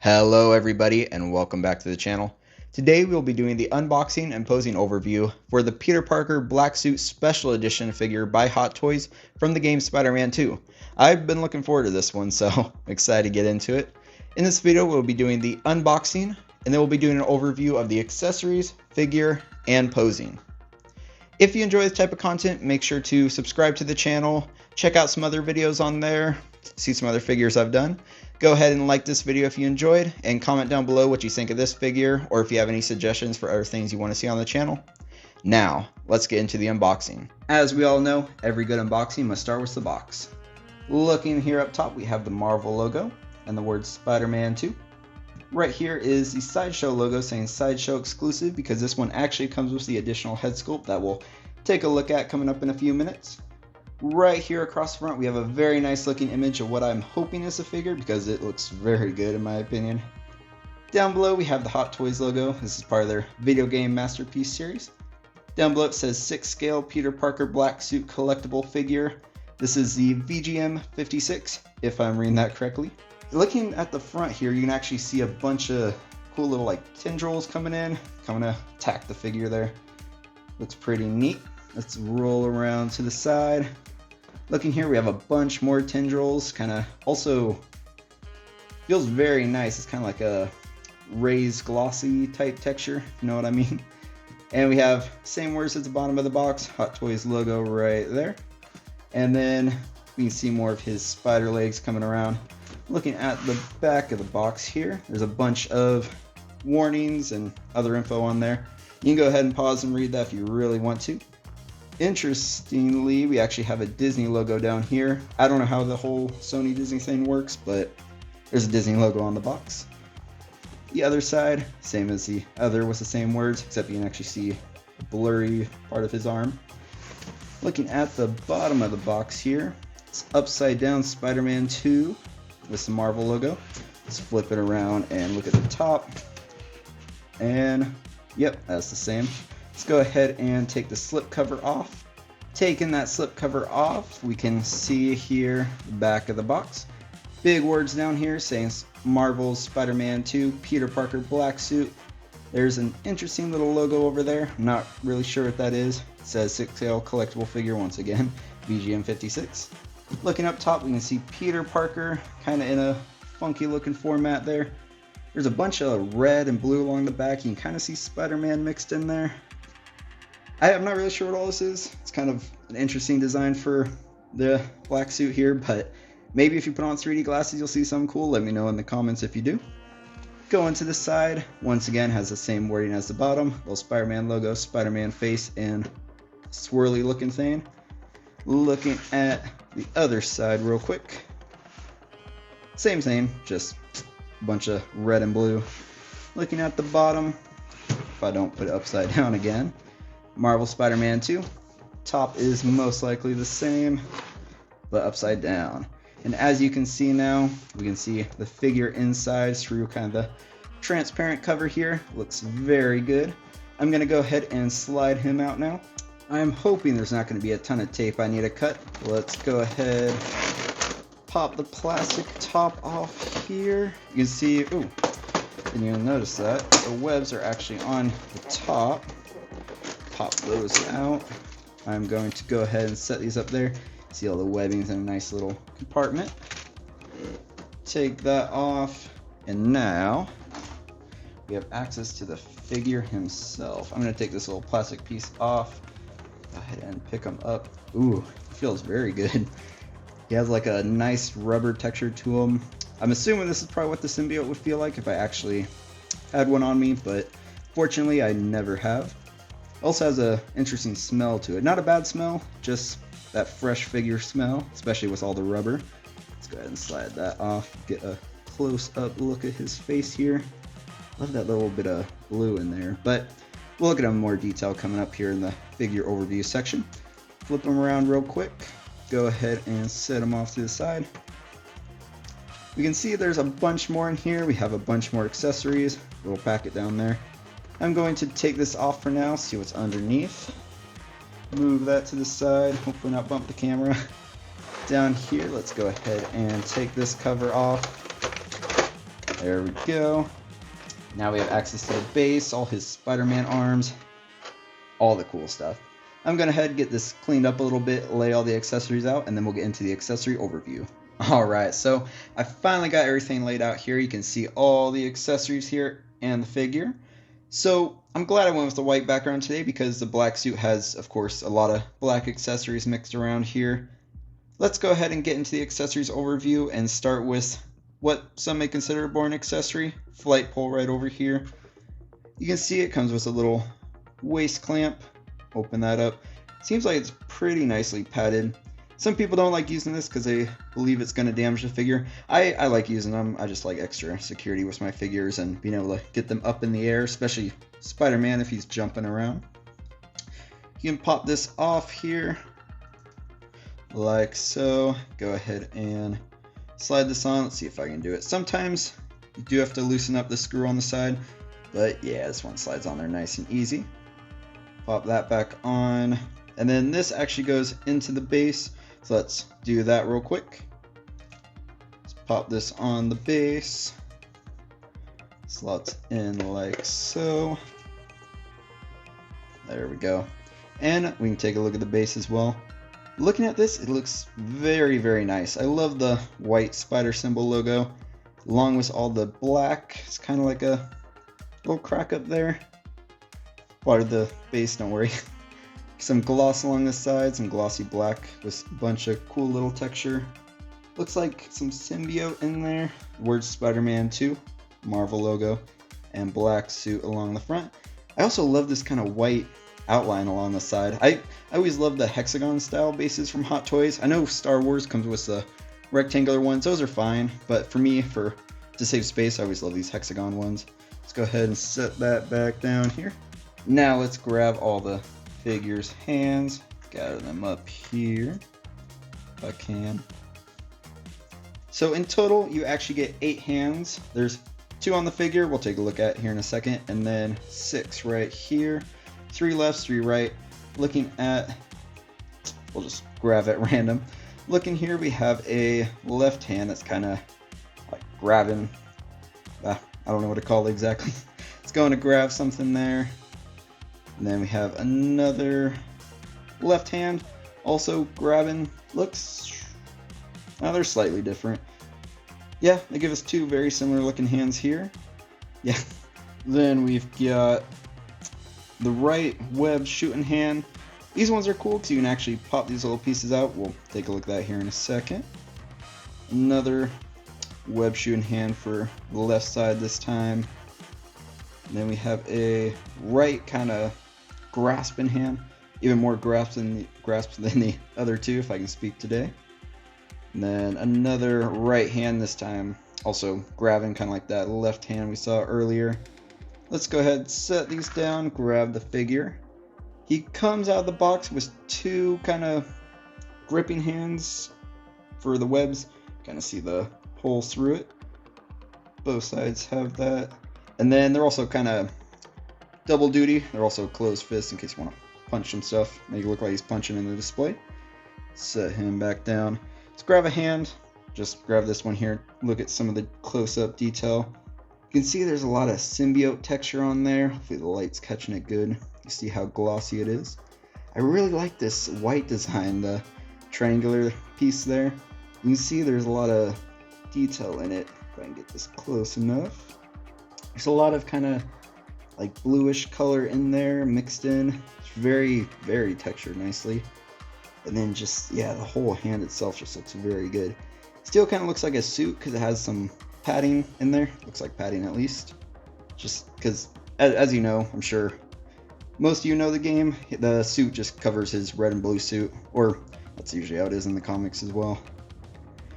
Hello everybody and welcome back to the channel. Today we will be doing the unboxing and posing overview for the Peter Parker Black Suit Special Edition figure by Hot Toys from the game Spider-Man 2. I've been looking forward to this one, so I'm excited to get into it. In this video we'll be doing the unboxing and then we'll be doing an overview of the accessories, figure, and posing. If you enjoy this type of content, make sure to subscribe to the channel, check out some other videos on there, see some other figures I've done. Go ahead and like this video if you enjoyed, and comment down below what you think of this figure, or if you have any suggestions for other things you want to see on the channel. Now, let's get into the unboxing. As we all know, every good unboxing must start with the box. Looking here up top, we have the Marvel logo and the word Spider-Man 2. Right here is the Sideshow logo saying Sideshow exclusive, because this one actually comes with the additional head sculpt that we'll take a look at coming up in a few minutes. Right here across the front we have a very nice looking image of what I'm hoping is a figure, because it looks very good in my opinion. Down below we have the Hot Toys logo. This is part of their video game masterpiece series. Down below it says 6 scale Peter Parker Black Suit collectible figure. This is the VGM56 if I'm reading that correctly. Looking at the front here, you can actually see a bunch of cool little like tendrils coming in, coming to attack the figure there. Looks pretty neat. Let's roll around to the side. Looking here, we have a bunch more tendrils, kind of also feels very nice. It's kind of like a raised glossy type texture, if you know what I mean. And we have same words at the bottom of the box, Hot Toys logo right there. And then we can see more of his spider legs coming around. Looking at the back of the box here, there's a bunch of warnings and other info on there. You can go ahead and pause and read that if you really want to. Interestingly, we actually have a Disney logo down here. I don't know how the whole Sony Disney thing works, but there's a Disney logo on the box. The other side, same as the other with the same words, except you can actually see a blurry part of his arm. Looking at the bottom of the box here, it's upside down Spider-Man 2 with the Marvel logo. Let's flip it around and look at the top. And yep, that's the same. Let's go ahead and take the slip cover off. Taking that slip cover off, we can see here the back of the box. Big words down here saying Marvel's Spider-Man 2 Peter Parker Black Suit. There's an interesting little logo over there. I'm not really sure what that is. It says 6 scale collectible figure once again, VGM56. Looking up top, we can see Peter Parker kind of in a funky looking format there. There's a bunch of red and blue along the back. You can kind of see Spider-Man mixed in there. I'm not really sure what all this is. It's kind of an interesting design for the black suit here, but maybe if you put on 3D glasses you'll see something cool. Let me know in the comments if you do. Going to the side, once again has the same wording as the bottom. Little Spider-Man logo, Spider-Man face, and swirly looking thing. Looking at the other side real quick. Same thing, just a bunch of red and blue. Looking at the bottom, if I don't put it upside down again, Marvel Spider-Man 2. Top is most likely the same, but upside down. And as you can see now, we can see the figure inside through kind of the transparent cover here. Looks very good. I'm going to go ahead and slide him out now. I'm hoping there's not going to be a ton of tape I need to cut. Let's go ahead, pop the plastic top off here. You can see, ooh, and you'll notice that the webs are actually on the top. Pop those out. I'm going to go ahead and set these up there. See all the webbings in a nice little compartment. Take that off, and now we have access to the figure himself. I'm going to take this little plastic piece off. Go ahead and pick him up. Ooh, feels very good. He has like a nice rubber texture to him. I'm assuming this is probably what the symbiote would feel like if I actually had one on me, but fortunately I never have. Also has a interesting smell to it. Not a bad smell, just that fresh figure smell, especially with all the rubber. Let's go ahead and slide that off. Get a close-up look at his face here. Love that little bit of blue in there, but we'll look at him in more detail coming up here in the figure overview section. Flip him around real quick. Go ahead and set him off to the side. We can see there's a bunch more in here. We have a bunch more accessories. Little packet down there. I'm going to take this off for now, see what's underneath. Move that to the side, hopefully not bump the camera. Down here, let's go ahead and take this cover off. There we go. Now we have access to the base, all his Spider-Man arms, all the cool stuff. I'm going to head and get this cleaned up a little bit, lay all the accessories out, and then we'll get into the accessory overview. Alright, so I finally got everything laid out here. You can see all the accessories here and the figure. So I'm glad I went with the white background today because the black suit has, of course, a lot of black accessories mixed around here. Let's go ahead and get into the accessories overview and start with what some may consider a boring accessory, flight pole right over here. You can see it comes with a little waist clamp. Open that up. Seems like it's pretty nicely padded. Some people don't like using this because they believe it's going to damage the figure. I like using them. I just like extra security with my figures and being able to get them up in the air, especially Spider-Man if he's jumping around. You can pop this off here like so. Go ahead and slide this on. Let's see if I can do it. Sometimes you do have to loosen up the screw on the side, but yeah, this one slides on there nice and easy. Pop that back on, and then this actually goes into the base. So let's do that real quick. Let's pop this on the base. Slots in like so. There we go. And we can take a look at the base as well. Looking at this, it looks very, very nice. I love the white spider symbol logo, along with all the black. It's kind of like a little crack up there. Part of the base, don't worry. Some gloss along the side, some glossy black with a bunch of cool little texture. Looks like some symbiote in there. Word Spider-Man 2, Marvel logo, and black suit along the front. I also love this kind of white outline along the side. I always love the hexagon style bases from Hot Toys. I know Star Wars comes with the rectangular ones. Those are fine, but for me, to save space, I always love these hexagon ones. Let's go ahead and set that back down here. Now let's grab all the figure's hands, gather them up here if I can. So in total you actually get 8 hands. There's 2 on the figure we'll take a look at here in a second, and then 6 right here, 3 left, 3 right. Looking at, we'll just grab at random. Looking here, we have a left hand that's kind of like grabbing, I don't know what to call it exactly. It's going to grab something there. And then we have another left hand also grabbing. Looks, they're slightly different. Yeah, they give us 2 very similar looking hands here. Yeah. Then we've got the right web shooting hand. These ones are cool because you can actually pop these little pieces out. We'll take a look at that here in a second. Another web shooting hand for the left side this time. And then we have a right kind of grasping hand, even more grasp than the other 2, if I can speak today. And then another right hand this time, also grabbing kind of like that left hand we saw earlier. Let's go ahead and set these down, grab the figure. He comes out of the box with 2 kind of gripping hands for the webs. Kind of see the holes through it. Both sides have that. And then they're also kind of double duty. They're also closed fists in case you want to punch some stuff. Make it look like he's punching in the display. Set him back down. Let's grab a hand. Just grab this one here. Look at some of the close-up detail. You can see there's a lot of symbiote texture on there. Hopefully the light's catching it good. You see how glossy it is. I really like this white design, the triangular piece there. You can see there's a lot of detail in it. If I can get this close enough. There's a lot of kind of like bluish color in there mixed in. It's very, very textured nicely. And then just, yeah, the whole hand itself just looks very good. Still kind of looks like a suit because it has some padding in there. Looks like padding at least. Just because, as you know, I'm sure most of you know the game, the suit just covers his red and blue suit. Or that's usually how it is in the comics as well.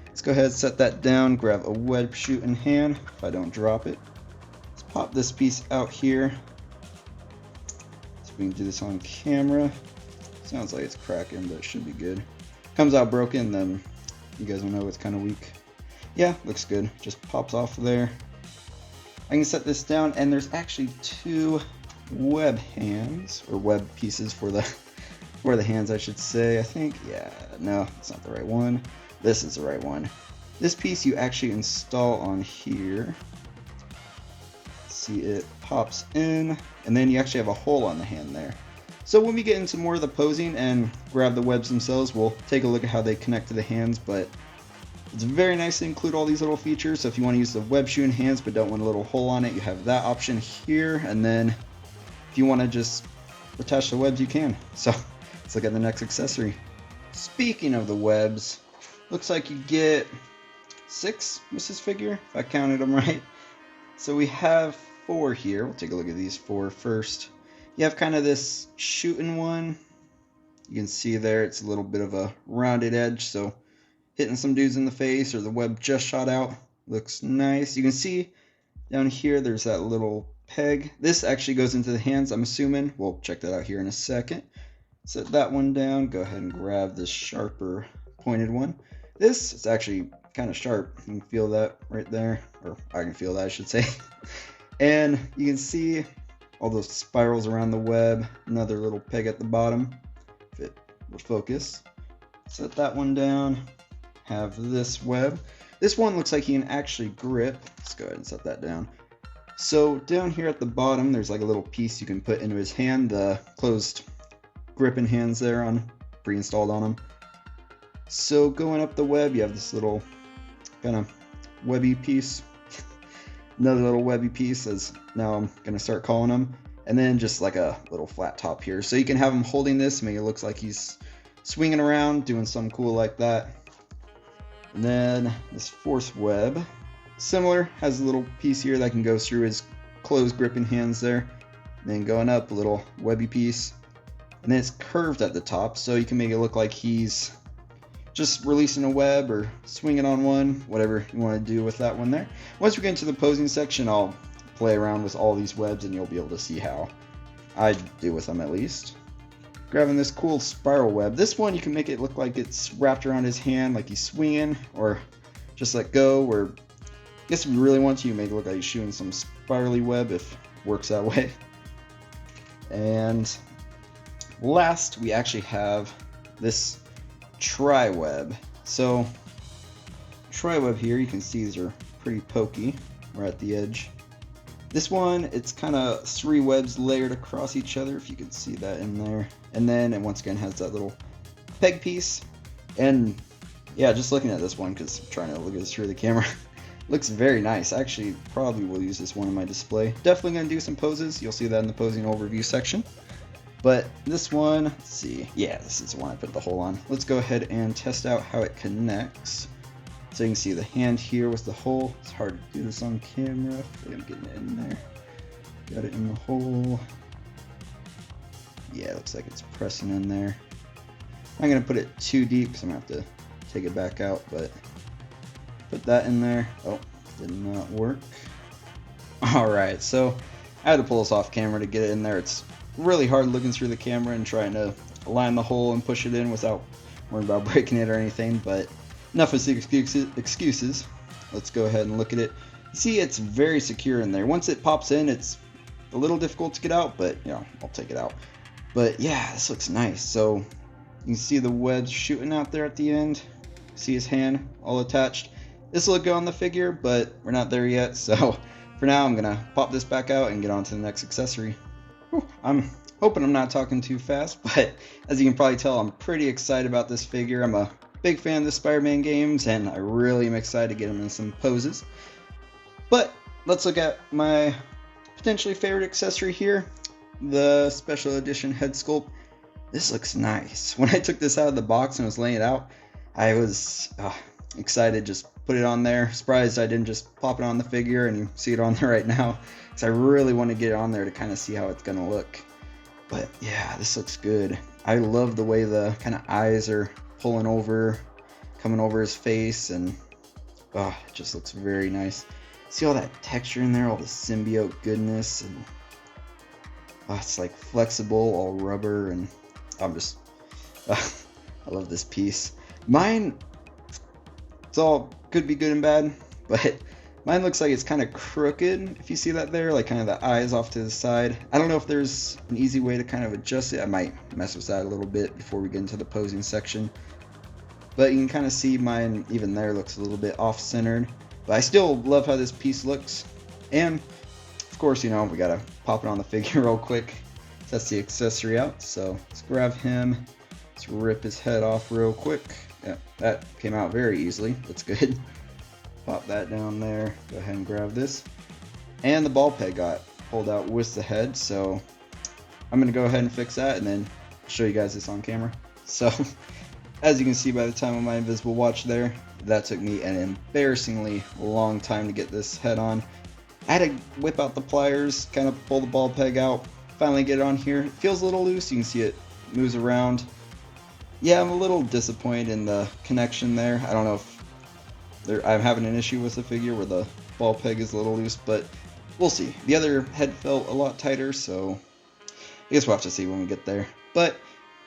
Let's go ahead and set that down. Grab a web shooting hand if I don't drop it. Let's pop this piece out here. So we can do this on camera. Sounds like it's cracking, but it should be good. Comes out broken, then you guys will know it's kind of weak. Yeah, looks good. Just pops off there. I can set this down, and there's actually 2 web hands, or web pieces for the hands, I should say. I think, yeah, no, it's not the right one. This is the right one. This piece you actually install on here. see it pops in, and then you actually have a hole on the hand there. So when we get into more of the posing and grab the webs themselves, we'll take a look at how they connect to the hands, but it's very nice to include all these little features. So if you want to use the web shoe in hands but don't want a little hole on it, you have that option here, and then if you want to just attach the webs, you can. So let's look at the next accessory. Speaking of the webs, looks like you get 6 with this figure, if I counted them right. So we have 4 here. We'll take a look at these 4 first. You have kind of this shooting one. You can see there it's a little bit of a rounded edge, so hitting some dudes in the face or the web just shot out looks nice. You can see down here there's that little peg. This actually goes into the hands, I'm assuming. We'll check that out here in a second. Set that one down. Go ahead and grab this sharper pointed one. This is actually kind of sharp. You can feel that right there, or I can feel that, I should say. And you can see all those spirals around the web. Another little peg at the bottom, if it will focus. Set that one down. Have this web. This one looks like you can actually grip. Let's go ahead and set that down. So down here at the bottom, there's like a little piece you can put into his hand. The closed gripping hands there on pre-installed on him. So going up the web, you have this little kind of webby piece. Another little webby piece, as now I'm gonna start calling them, and then just like a little flat top here. So you can have him holding this, make it look like he's swinging around, doing something cool like that. And then this 4th web, similar, has a little piece here that can go through his closed gripping hands there. And then going up, a little webby piece, and then it's curved at the top, so you can make it look like he's just releasing a web or swinging on one, whatever you want to do with that one there. Once we get into the posing section, I'll play around with all these webs and you'll be able to see how I do with them at least. Grabbing this cool spiral web. This one you can make it look like it's wrapped around his hand like he's swinging, or just let go, or I guess if you really want to, you make it look like he's shooting some spirally web if it works that way. And last, we actually have this tri-web. So tri-web here, you can see these are pretty pokey right at the edge. This one, it's kind of 3 webs layered across each other, if you can see that in there. And then it once again has that little peg piece. And yeah, just looking at this one, because I'm trying to look at this through the camera, looks very nice. I actually probably will use this one in my display. Definitely going to do some poses. You'll see that in the posing overview section. But this one, let's see. Yeah, this is the one I put the hole on. Let's go ahead and test out how it connects. So you can see the hand here with the hole. It's hard to do this on camera. I'm getting it in there. Got it in the hole. Yeah, it looks like it's pressing in there. I'm going to put it too deep because I'm going to have to take it back out, but put that in there. Oh, did not work. Alright, so I had to pull this off camera to get it in there. It's really hard looking through the camera and trying to align the hole and push it in without worrying about breaking it or anything, but enough of excuses. Let's go ahead and look at it. You see, it's very secure in there. Once it pops in, it's a little difficult to get out, but you know, I'll take it out. But yeah, this looks nice. So you can see the webs shooting out there at the end. See his hand all attached. This will look good on the figure, but we're not there yet. So for now, I'm gonna pop this back out and get on to the next accessory. Whew, I'm hoping I'm not talking too fast, but as you can probably tell, I'm pretty excited about this figure. I'm a big fan of the Spider-Man games, and I really am excited to get him in some poses. But let's look at my potentially favorite accessory here, the special edition head sculpt. This looks nice. When I took this out of the box and was laying it out, I was excited, just put it on there. Surprised I didn't just pop it on the figure and you see it on there right now, because I really want to get it on there to kind of see how it's going to look. But yeah, this looks good. I love the way the kind of eyes are pulling over, coming over his face, and it just looks very nice. See all that texture in there, all the symbiote goodness, and it's like flexible, all rubber, and I'm just I love this piece. Mine, it's all could be good and bad, but mine looks like it's kind of crooked, if you see that there, like kind of the eyes off to the side. I don't know if there's an easy way to kind of adjust it. I might mess with that a little bit before we get into the posing section. But you can kind of see mine even there looks a little bit off-centered. But I still love how this piece looks. And of course, you know, we gotta pop it on the figure real quick. Test the accessory out. So let's grab him. Let's rip his head off real quick. Yeah, that came out very easily. That's good. Pop that down there. Go ahead and grab this. And the ball peg got pulled out with the head, so I'm gonna go ahead and fix that and then show you guys this on camera. So as you can see by the time of my invisible watch there, that took me an embarrassingly long time to get this head on. I had to whip out the pliers, kind of pull the ball peg out, finally get it on here. It feels a little loose, you can see it moves around. Yeah, I'm a little disappointed in the connection there. I don't know if I'm having an issue with the figure where the ball peg is a little loose, but we'll see. The other head felt a lot tighter, so I guess we'll have to see when we get there. But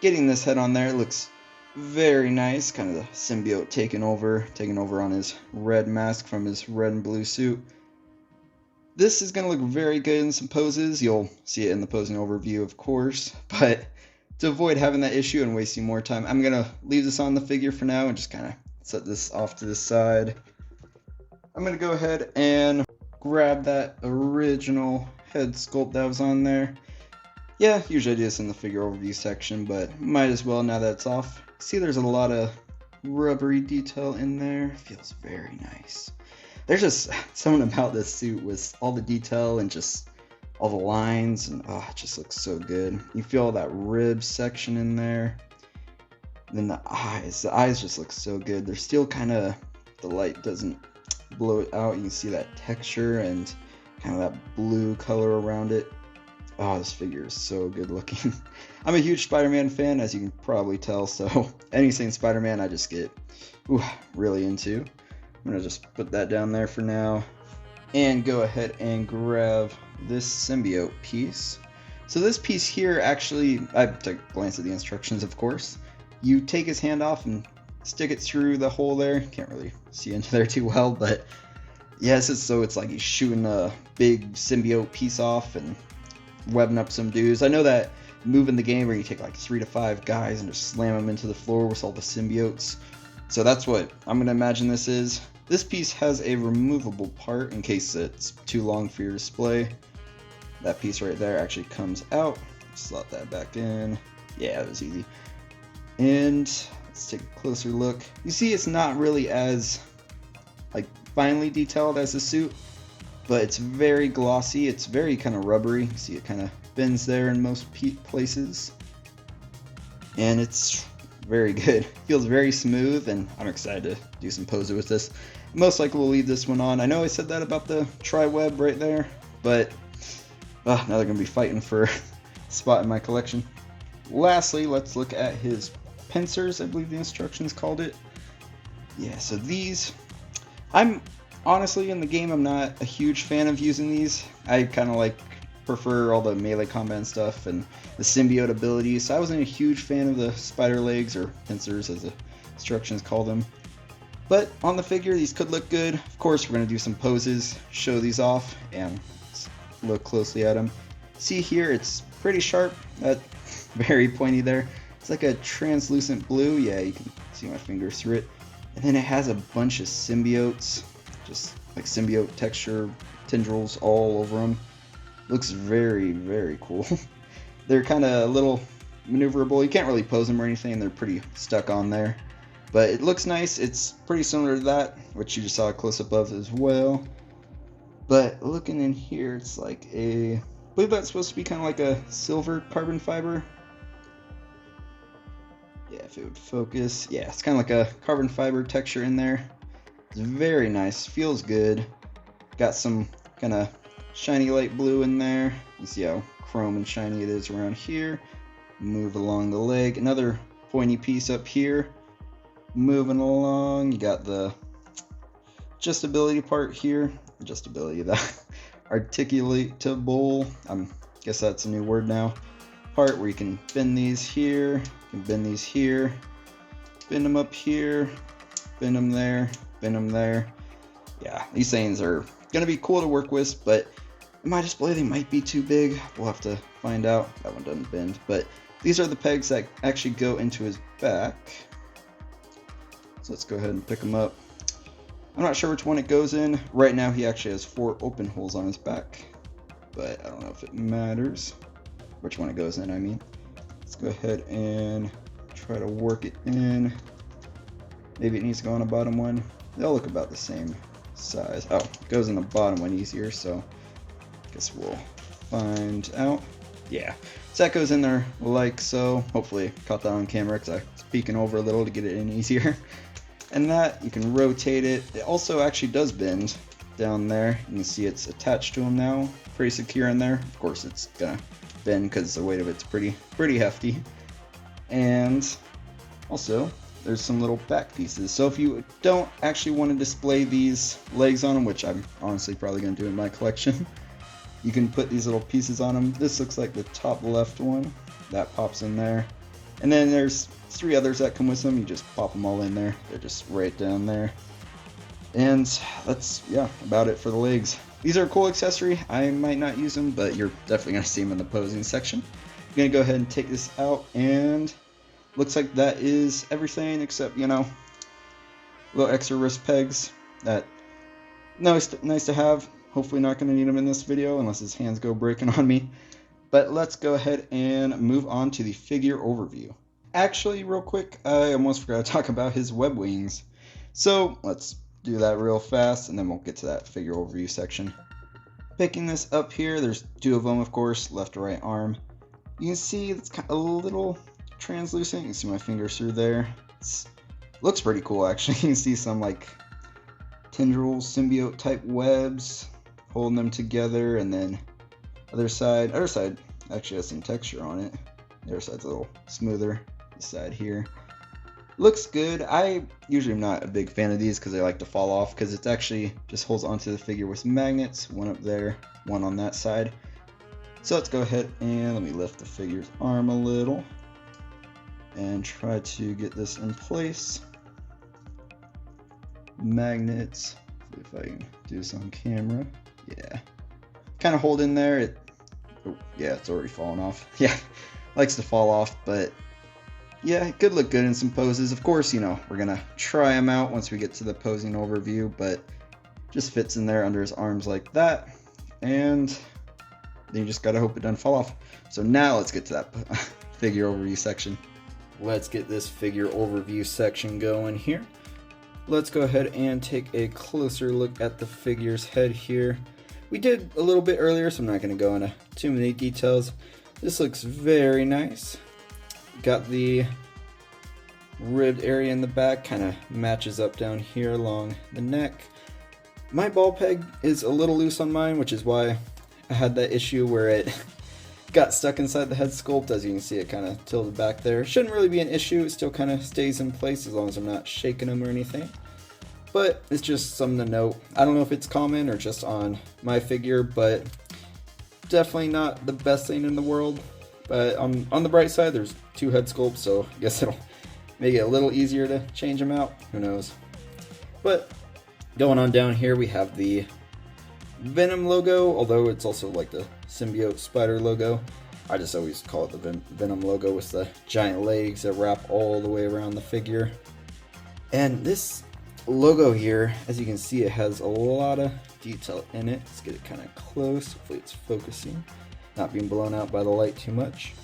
getting this head on there looks very nice. Kind of the symbiote taking over on his red mask from his red and blue suit. This is going to look very good in some poses. You'll see it in the posing overview, of course, but to avoid having that issue and wasting more time, I'm going to leave this on the figure for now and just kind of set this off to the side. I'm going to go ahead and grab that original head sculpt that was on there. Yeah, usually I do this in the figure overview section, but might as well now that it's off. See, there's a lot of rubbery detail in there. Feels very nice. There's just something about this suit with all the detail and just all the lines, and oh, it just looks so good. You feel that rib section in there. And then the eyes just look so good. They're still kind of, the light doesn't blow it out. You can see that texture and kind of that blue color around it. Oh, this figure is so good looking. I'm a huge Spider-Man fan, as you can probably tell, so anything Spider-Man I just get really into. I'm going to just put that down there for now and go ahead and grab this symbiote piece. So this piece here, actually, I took a glance at the instructions, of course. You take his hand off and stick it through the hole there. Can't really see into there too well, but yes, it's like he's shooting a big symbiote piece off and webbing up some dudes. I know that move in the game where you take like 3 to 5 guys and just slam them into the floor with all the symbiotes. So that's what I'm going to imagine this is. This piece has a removable part in case it's too long for your display. That piece right there actually comes out. Slot that back in. Yeah, it was easy. And let's take a closer look. You see it's not really as like finely detailed as the suit, but it's very glossy. It's very kind of rubbery. You see it kind of bends there in most places. And it's very good. Feels very smooth, and I'm excited to do some poses with this. Most likely we'll leave this one on. I know I said that about the tri-web right there, but now they're going to be fighting for a spot in my collection. Lastly, let's look at his pincers, I believe the instructions called it. Yeah, so these, I'm honestly in the game, I'm not a huge fan of using these. I kind of prefer all the melee combat and stuff and the symbiote abilities. So I wasn't a huge fan of the spider legs, or pincers as the instructions call them. But on the figure, these could look good. Of course, we're going to do some poses, show these off, and look closely at them. See here, it's pretty sharp. That very pointy there. It's like a translucent blue. Yeah, you can see my finger through it. And then it has a bunch of symbiotes, just like symbiote texture tendrils all over them. Looks very, very cool. They're kind of a little maneuverable. You can't really pose them or anything. They're pretty stuck on there. But it looks nice. It's pretty similar to that, which you just saw a close-up of as well. But looking in here, it's like I believe that's supposed to be kind of like a silver carbon fiber. Yeah, if it would focus. Yeah, it's kind of like a carbon fiber texture in there. It's very nice. Feels good. Got some kind of shiny light blue in there. You see how chrome and shiny it is around here. Move along the leg. Another pointy piece up here. Moving along, you got the adjustability part here. Adjustability, that articulatable, I guess that's a new word now. Part where you can bend these here, you can bend these here, bend them up here, bend them there, bend them there. Yeah, these things are going to be cool to work with, but in my display they might be too big. We'll have to find out. That one doesn't bend, but these are the pegs that actually go into his back. So let's go ahead and pick them up. I'm not sure which one it goes in. Right now he actually has 4 open holes on his back. but I don't know if it matters which one it goes in, I mean. Let's go ahead and try to work it in. Maybe it needs to go on the bottom one. They'll look about the same size. Oh, it goes in the bottom one easier, so I guess we'll find out. Yeah, so that goes in there like so. Hopefully caught that on camera because I was peeking over a little to get it in easier. And that, you can rotate it. It also actually does bend down there. You can see it's attached to them now. Pretty secure in there. Of course it's gonna bend because the weight of it's pretty hefty. And also, there's some little back pieces. So if you don't actually want to display these legs on them, which I'm honestly probably going to do in my collection, you can put these little pieces on them. This looks like the top left one. That pops in there. And then there's 3 others that come with them. You just pop them all in there. They're just right down there. And that's, yeah, about it for the legs. These are a cool accessory. I might not use them, but you're definitely going to see them in the posing section. I'm going to go ahead and take this out, and looks like that is everything except, you know, little extra wrist pegs. That nice to have. Hopefully not going to need them in this video unless his hands go breaking on me. But let's go ahead and move on to the figure overview. Actually, real quick, I almost forgot to talk about his web wings. So let's do that real fast, and then we'll get to that figure overview section. Picking this up here, there's 2 of them, of course, left to right arm. You can see it's kind of a little translucent. You can see my fingers through there. Looks pretty cool, actually. You can see some like tendrils, symbiote type webs holding them together, and then other side actually has some texture on it. The other side's a little smoother. This side here looks good. I usually am not a big fan of these because they like to fall off, because it actually just holds onto the figure with magnets, one up there, one on that side. So let's go ahead and let me lift the figure's arm a little and try to get this in place. Magnets, see if I can do this on camera. Yeah, kind of hold in there. Oh, yeah, it's already fallen off. Yeah, likes to fall off, but yeah, it could look good in some poses. Of course, you know, we're gonna try them out once we get to the posing overview, but just fits in there under his arms like that, and then you just gotta hope it doesn't fall off. So now let's get to that figure overview section. Let's get this figure overview section going here. Let's go ahead and take a closer look at the figure's head here. We did a little bit earlier, so I'm not going to go into too many details. This looks very nice. Got the ribbed area in the back, kind of matches up down here along the neck. My ball peg is a little loose on mine, which is why I had that issue where it got stuck inside the head sculpt. As you can see, it kind of tilted back there. Shouldn't really be an issue. It still kind of stays in place as long as I'm not shaking them or anything. But it's just something to note. I don't know if it's common or just on my figure, but definitely not the best thing in the world. But on the bright side, there's 2 head sculpts, so I guess it'll make it a little easier to change them out. Who knows? But going on down here, we have the Venom logo, although it's also like the symbiote spider logo. I just always call it the Venom logo with the giant legs that wrap all the way around the figure. And this logo here, as you can see, it has a lot of detail in it. Let's get it kind of close. Hopefully it's focusing, not being blown out by the light too much.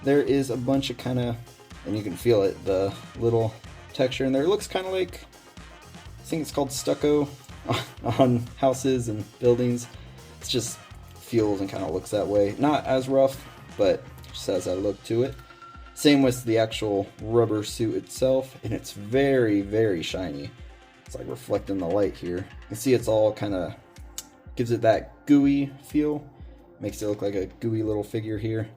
There is a bunch of kind of, and you can feel it, the little texture in there. It looks kind of like, I think it's called stucco on houses and buildings. It just feels and kind of looks that way. Not as rough, but just has that look to it. Same with the actual rubber suit itself, and it's very, very shiny. It's like reflecting the light here. You can see it's all kind of, gives it that gooey feel. Makes it look like a gooey little figure here.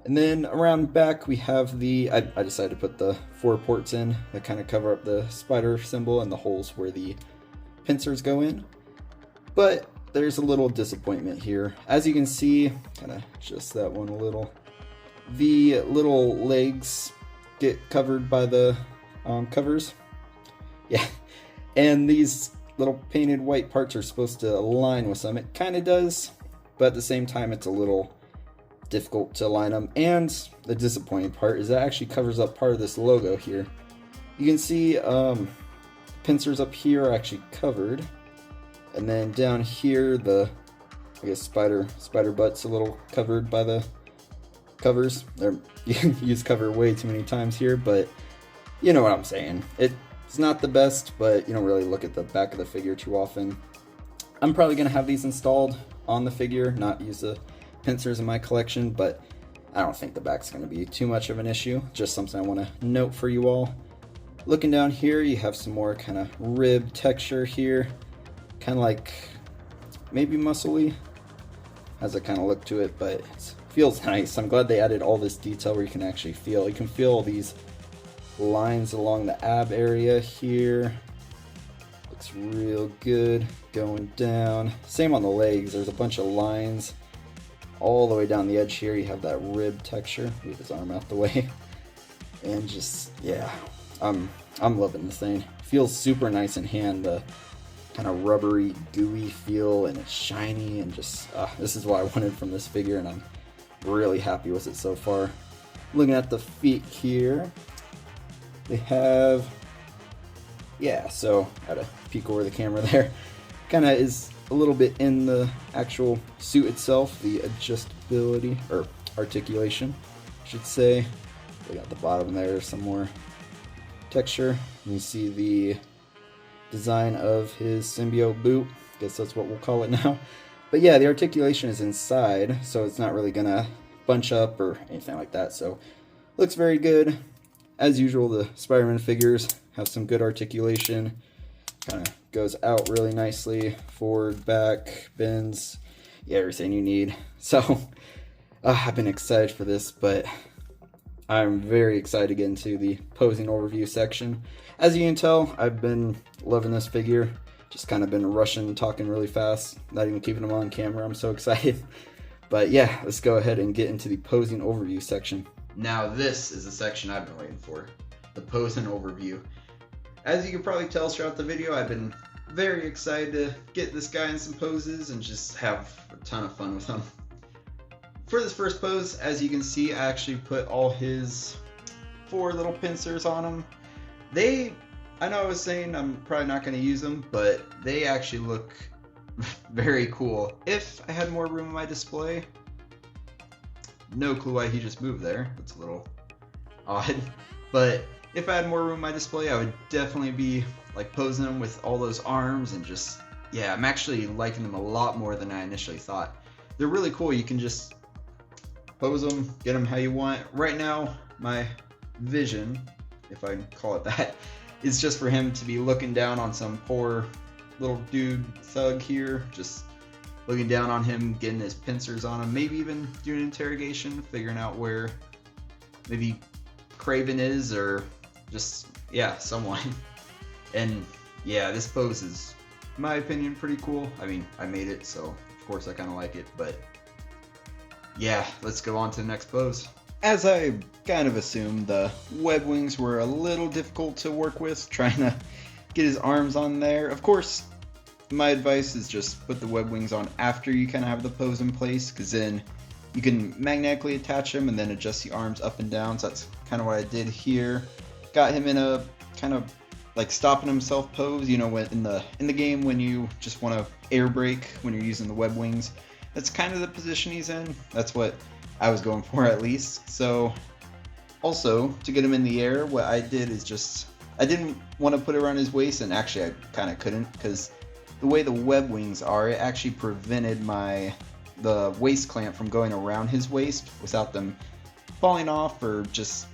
And then around back we have the, I decided to put the 4 ports in that kind of cover up the spider symbol and the holes where the pincers go in. But there's a little disappointment here. As you can see, kind of just that one a little, the little legs get covered by the covers. Yeah, and these little painted white parts are supposed to align with some. It kind of does, but at the same time it's a little difficult to align them. And the disappointing part is that actually covers up part of this logo here. You can see pincers up here are actually covered, and then down here the I guess spider butt's a little covered by the covers. You can use cover way too many times here, but you know what I'm saying. It's not the best, but you don't really look at the back of the figure too often. I'm probably going to have these installed on the figure, not use the pincers in my collection, but I don't think the back's going to be too much of an issue. Just something I want to note for you all. Looking down here, you have some more kind of rib texture here. Kind of like maybe muscly. Has a kind of look to it, but it feels nice. I'm glad they added all this detail where you can actually feel. You can feel these lines along the ab area here. Looks real good going down. Same on the legs. There's a bunch of lines all the way down the edge here. You have that rib texture. Move his arm out the way. And just, yeah, I'm loving this thing. Feels super nice in hand. The kind of rubbery, gooey feel, and it's shiny, and just this is what I wanted from this figure, and I'm really happy with it so far. Looking at the feet here, they have, yeah, so I had to peek over the camera there. Kind of is a little bit in the actual suit itself, the adjustability, or articulation, I should say. We got the bottom there, some more texture. You see the design of his symbiote boot. Guess that's what we'll call it now. But yeah, the articulation is inside, so it's not really gonna bunch up or anything like that. So looks very good. As usual, the Spider-Man figures have some good articulation. Kind of goes out really nicely, forward, back, bends, yeah, everything you need. So I've been excited for this, but I'm very excited to get into the posing overview section. As you can tell, I've been loving this figure. Just kind of been rushing, talking really fast, not even keeping them on camera. I'm so excited. But yeah, let's go ahead and get into the posing overview section. Now this is the section I've been waiting for, the posing overview. As you can probably tell throughout the video, I've been very excited to get this guy in some poses and just have a ton of fun with him. For this first pose, as you can see, I actually put all his 4 little pincers on him. I know I was saying I'm probably not going to use them, but they actually look very cool. If I had more room in my display, no clue why he just moved there. That's a little odd. But if I had more room in my display, I would definitely be like posing them with all those arms and just, yeah, I'm actually liking them a lot more than I initially thought. They're really cool. You can just pose them, get them how you want. Right now, my vision, if I can call it that, is just for him to be looking down on some poor little dude thug here, just looking down on him, getting his pincers on him, maybe even doing an interrogation, figuring out where maybe Craven is, or just, yeah, someone. And yeah, this pose is, in my opinion, pretty cool. I mean, I made it, so of course I kind of like it, but yeah, let's go on to the next pose. As I kind of assumed, the web wings were a little difficult to work with, trying to get his arms on there. Of course, my advice is just put the web wings on after you kind of have the pose in place, because then you can magnetically attach them and then adjust the arms up and down. So that's kind of what I did here. Got him in a kind of like stopping himself pose, you know, when in the game when you just want to air brake when you're using the web wings. That's kind of the position he's in. That's what I was going for, at least. So also, to get him in the air, what I did is just, I didn't want to put it around his waist, and actually I kind of couldn't, because the way the web wings are, it actually prevented the waist clamp from going around his waist without them falling off, or just,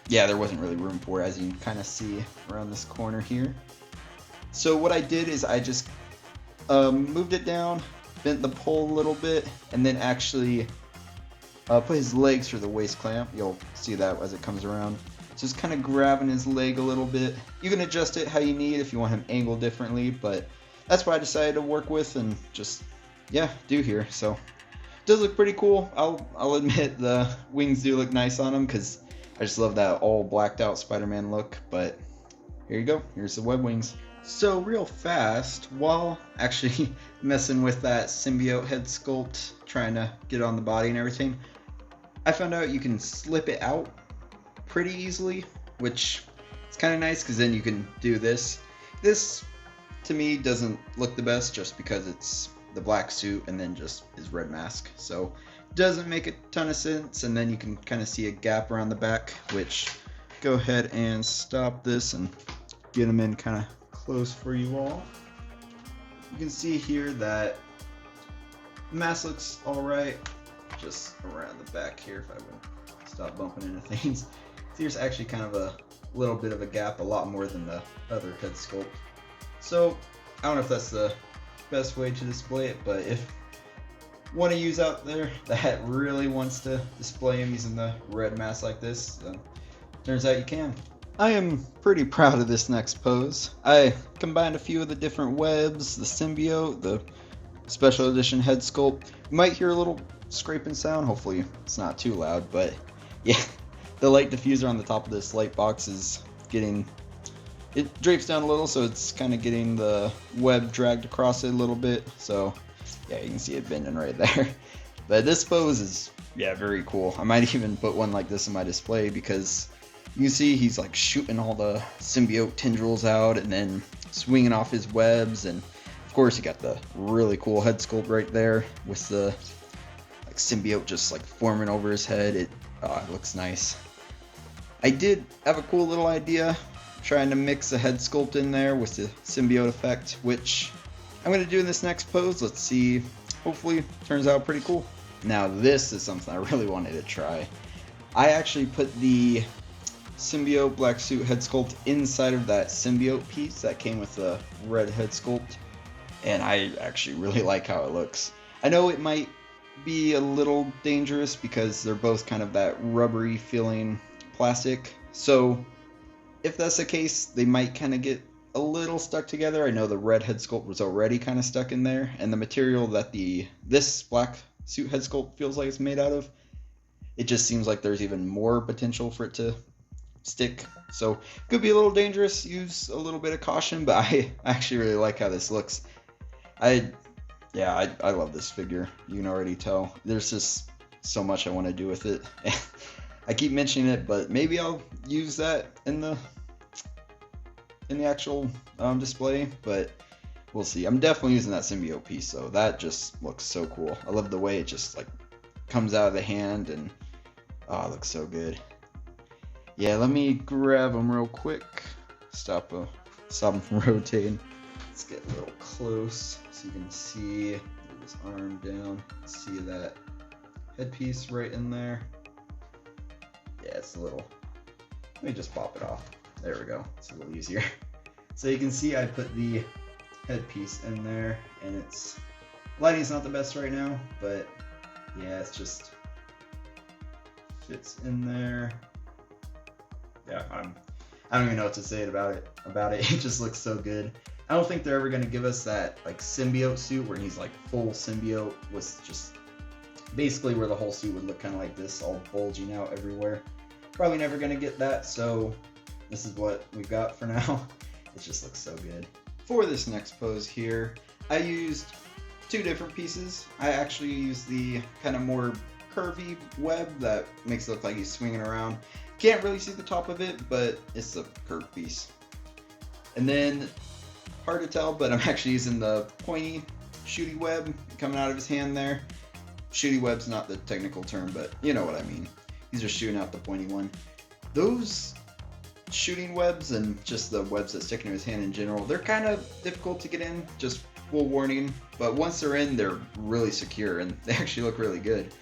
yeah, there wasn't really room for it, as you can kind of see around this corner here. So what I did is I just moved it down, bent the pole a little bit, and then actually put his legs through the waist clamp. You'll see that as it comes around. Just kind of grabbing his leg a little bit. You can adjust it how you need if you want him angled differently, but that's what I decided to work with and just, yeah, do here. So it does look pretty cool. I'll admit the wings do look nice on him, because I just love that all blacked out Spider-Man look. But here you go. Here's the web wings. So real fast, while actually messing with that symbiote head sculpt, trying to get it on the body and everything, I found out you can slip it out pretty easily, which is kind of nice, because then you can do this. This, to me, doesn't look the best just because it's the black suit and then just his red mask. So doesn't make a ton of sense. And then you can kind of see a gap around the back, which go ahead and stop this and get him in kind of close for you all. You can see here that the mask looks all right, just around the back here. If I would stop bumping into things, there's actually kind of a little bit of a gap, a lot more than the other head sculpt. So I don't know if that's the best way to display it, but if one of yous out there that really wants to display him using the red mask like this, turns out you can. I am pretty proud of this next pose. I combined a few of the different webs, the symbiote, the special edition head sculpt. You might hear a little scraping sound, hopefully it's not too loud, but yeah, the light diffuser on the top of this light box is it drapes down a little, so it's kind of getting the web dragged across it a little bit, so yeah, you can see it bending right there. But this pose is, yeah, very cool. I might even put one like this in my display because you can see he's like shooting all the symbiote tendrils out and then swinging off his webs, and of course you got the really cool head sculpt right there with the like symbiote just like forming over his head. It looks nice. I did have a cool little idea trying to mix a head sculpt in there with the symbiote effect, which I'm going to do in this next pose. Let's see, hopefully it turns out pretty cool. Now this is something I really wanted to try. I actually put the symbiote black suit head sculpt inside of that symbiote piece that came with the red head sculpt, and I actually really like how it looks. I know it might be a little dangerous because they're both kind of that rubbery feeling plastic, so if that's the case, they might kind of get a little stuck together. I know the red head sculpt was already kind of stuck in there, and the material that this black suit head sculpt feels like it's made out of, it just seems like there's even more potential for it to stick. So could be a little dangerous. Use a little bit of caution, but I actually really like how this looks. I love this figure. You can already tell. There's just so much I want to do with it. I keep mentioning it, but maybe I'll use that in the actual display, but we'll see. I'm definitely using that symbiote piece, so that just looks so cool. I love the way it just like comes out of the hand, and it looks so good. Yeah, let me grab him real quick. Stop him from rotating. Let's get a little close so you can see his arm down. See that headpiece right in there. Yeah, it's a little. Let me just pop it off. There we go. It's a little easier. So you can see I put the headpiece in there, and lighting's not the best right now, but yeah, it's just fits in there. Yeah, I don't even know what to say about it. It just looks so good. I don't think they're ever gonna give us that like symbiote suit where he's like full symbiote with just basically where the whole suit would look kind of like this, all bulging out everywhere. Probably never gonna get that, so this is what we've got for now. It just looks so good. For this next pose here, I used two different pieces. I actually used the kind of more curvy web that makes it look like he's swinging around. Can't really see the top of it, but it's a curved piece. And then, hard to tell, but I'm actually using the pointy shooty web coming out of his hand there. Shooty web's not the technical term, but you know what I mean. He's just shooting out the pointy one. Those shooting webs and just the webs that stick into his hand in general, they're kind of difficult to get in, just full warning. But once they're in, they're really secure and they actually look really good.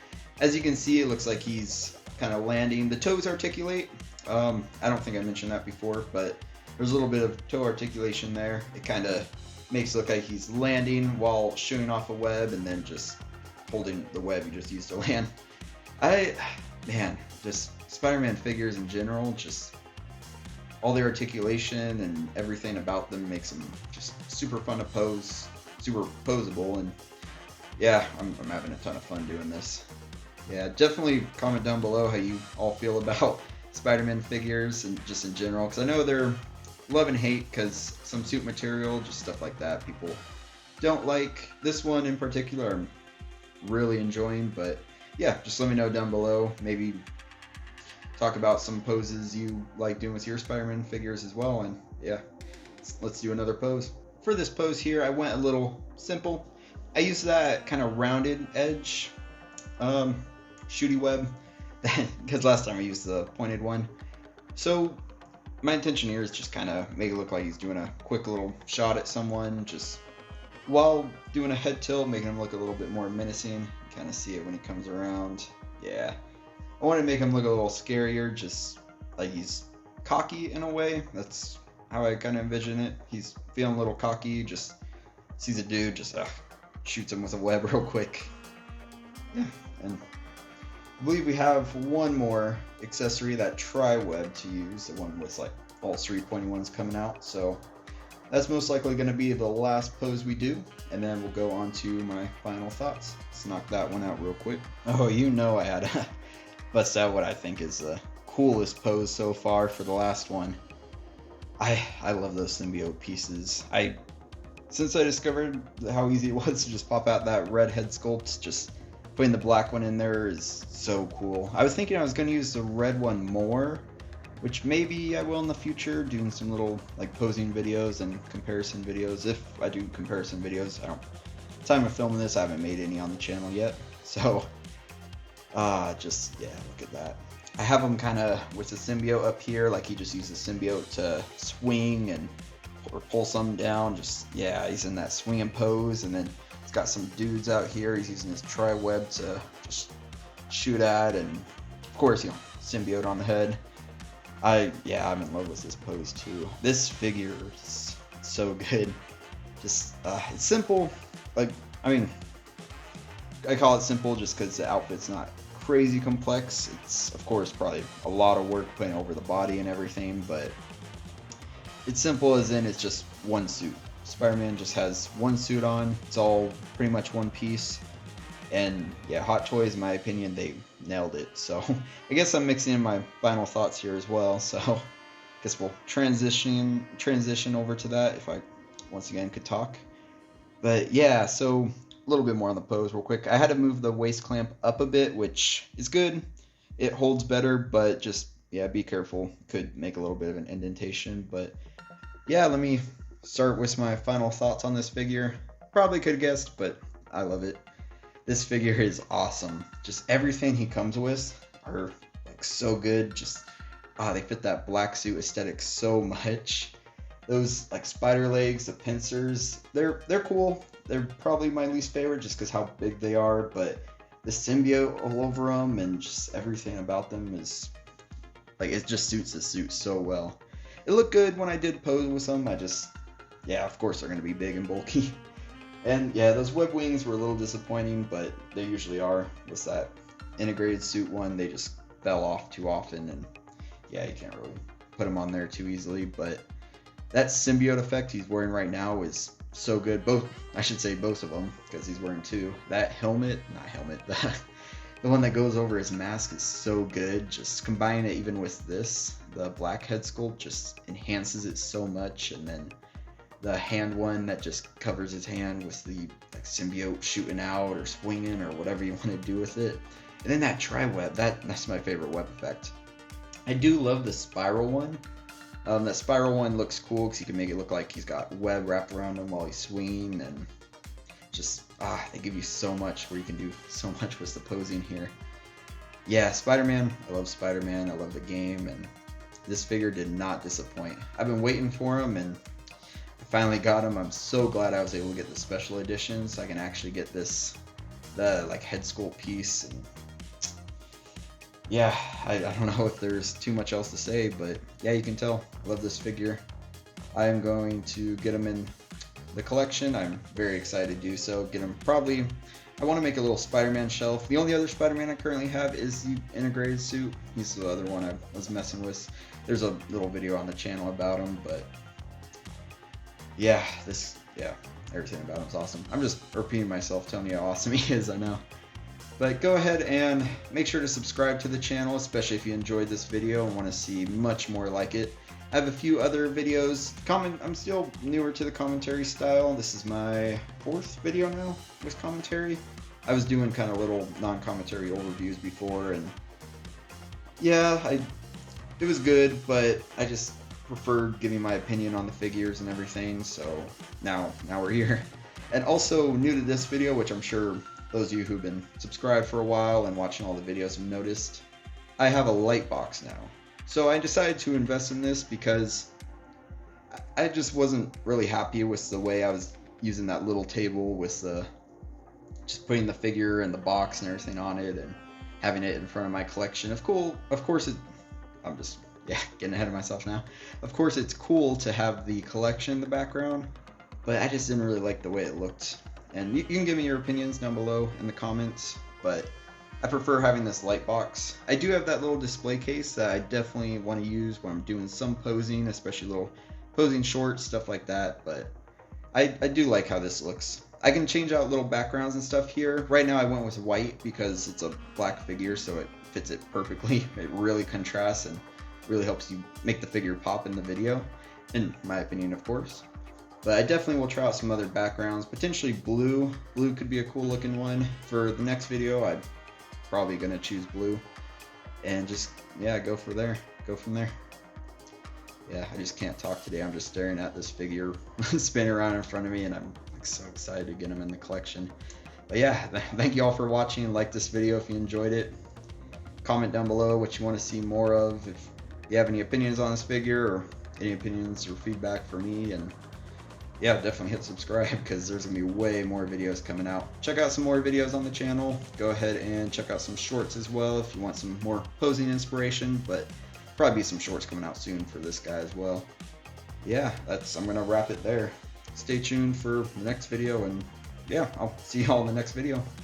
As you can see, it looks like he's kind of landing. The toes articulate. I don't think I mentioned that before, but there's a little bit of toe articulation there. It kind of makes it look like he's landing while shooting off a web and then just holding the web you just used to land. Just Spider-Man figures in general, just all the articulation and everything about them makes them just super fun to pose, super posable, and yeah, I'm having a ton of fun doing this. Yeah, definitely comment down below how you all feel about Spider-Man figures and just in general, because I know they're love and hate because some suit material, just stuff like that, people don't like. This one in particular I'm really enjoying, but yeah, just let me know down below. Maybe talk about some poses you like doing with your Spider-Man figures as well, and yeah, let's do another pose. For this pose here, I went a little simple. I use that kind of rounded edge shooty web because last time I used the pointed one. So my intention here is just kind of make it look like he's doing a quick little shot at someone, just while doing a head tilt, making him look a little bit more menacing. You kind of see it when he comes around. Yeah, I want to make him look a little scarier, just like he's cocky in a way. That's how I kind of envision it. He's feeling a little cocky, just sees a dude, just shoots him with a web real quick. Yeah, and I believe we have one more accessory, that tri-web to use, the one with like all 3 pointy ones coming out. So that's most likely going to be the last pose we do, and then we'll go on to my final thoughts. Let's knock that one out real quick. Oh, you know I had to bust out what I think is the coolest pose so far for the last one. I love those symbiote pieces. Since I discovered how easy it was to just pop out that red head sculpt, just putting the black one in there is so cool. I was thinking I was going to use the red one more, which maybe I will in the future, doing some little like posing videos and comparison videos. If I do comparison videos, time of filming this, I haven't made any on the channel yet. So, just, yeah, look at that. I have him kind of with the symbiote up here, like he just uses symbiote to swing and or pull some down. Just, yeah, he's in that swinging pose, and then he's got some dudes out here. He's using his tri-web to just shoot at, and of course, symbiote on the head. I'm in love with this pose too. This figure is so good. Just, it's simple. Like, I mean, I call it simple just because the outfit's not crazy complex. It's, of course, probably a lot of work putting over the body and everything, but it's simple as in it's just one suit. Spider-Man just has one suit on. It's all pretty much one piece. And yeah, Hot Toys, in my opinion, they nailed it. So I guess I'm mixing in my final thoughts here as well. So I guess we'll transition over to that if I once again could talk. But yeah, so a little bit more on the pose real quick. I had to move the waist clamp up a bit, which is good. It holds better, but just, yeah, be careful. Could make a little bit of an indentation. But yeah, let me start with my final thoughts on this figure. Probably could have guessed, but I love it. This figure is awesome. Just everything he comes with are like so good. Just they fit that black suit aesthetic so much. Those like spider legs, the pincers, they're cool. They're probably my least favorite just because how big they are, but the symbiote all over them and just everything about them is like, it just suits the suit so well. It looked good when I did pose with them. Of course they're gonna be big and bulky. And yeah, those web wings were a little disappointing, but they usually are. With that integrated suit one, they just fell off too often, and yeah, you can't really put them on there too easily. But that symbiote effect he's wearing right now is so good. Both of them, because he's wearing two. That the one that goes over his mask is so good. Just combining it even with this, the black head sculpt just enhances it so much, and then the hand one that just covers his hand with the like symbiote shooting out or swinging or whatever you want to do with it. And then that tri-web, that's my favorite web effect. I do love the spiral one. That spiral one looks cool because you can make it look like he's got web wrapped around him while he's swinging, and just they give you so much where you can do so much with the posing here. Yeah, Spider-Man. I love Spider-Man. I love the game, and this figure did not disappoint. I've been waiting for him, and finally got him. I'm so glad I was able to get the special edition so I can actually get the like head sculpt piece. And yeah, I don't know if there's too much else to say, but yeah, you can tell I love this figure. I am going to get him in the collection. I'm very excited to do so. Get him probably. I want to make a little Spider-Man shelf. The only other Spider-Man I currently have is the integrated suit. He's the other one I was messing with. There's a little video on the channel about him, but yeah, everything about him is awesome. I'm just repeating myself, telling you how awesome he is, I know. But go ahead and make sure to subscribe to the channel, especially if you enjoyed this video and want to see much more like it. I have a few other videos. I'm still newer to the commentary style. This is my 4th video now with commentary. I was doing kind of little non-commentary overviews before, and yeah, it was good, but I just preferred giving my opinion on the figures and everything, so now we're here. And also new to this video, which I'm sure those of you who've been subscribed for a while and watching all the videos have noticed, I have a light box now. So I decided to invest in this because I just wasn't really happy with the way I was using that little table with the just putting the figure and the box and everything on it and having it in front of my collection. Of course I'm just getting ahead of myself now. Of course it's cool to have the collection in the background, but I just didn't really like the way it looked. And you can give me your opinions down below in the comments, but I prefer having this light box. I do have that little display case that I definitely want to use when I'm doing some posing, especially little posing shorts, stuff like that, but I do like how this looks. I can change out little backgrounds and stuff here. Right now I went with white because it's a black figure, so it fits it perfectly. It really contrasts and really helps you make the figure pop in the video, in my opinion, of course. But I definitely will try out some other backgrounds, potentially blue. Blue could be a cool looking one. For the next video, I'm probably gonna choose blue and just, go from there. Yeah, I just can't talk today. I'm just staring at this figure spinning around in front of me, and I'm like so excited to get him in the collection. But yeah, thank you all for watching. Like this video if you enjoyed it. Comment down below what you want to see more of. If you have any opinions on this figure or any opinions or feedback for me, and yeah, definitely hit subscribe because there's gonna be way more videos coming out. Check out some more videos on the channel. Go ahead and check out some shorts as well if you want some more posing inspiration, but probably be some shorts coming out soon for this guy as well. Yeah, I'm gonna wrap it there. Stay tuned for the next video, and yeah, I'll see y'all in the next video.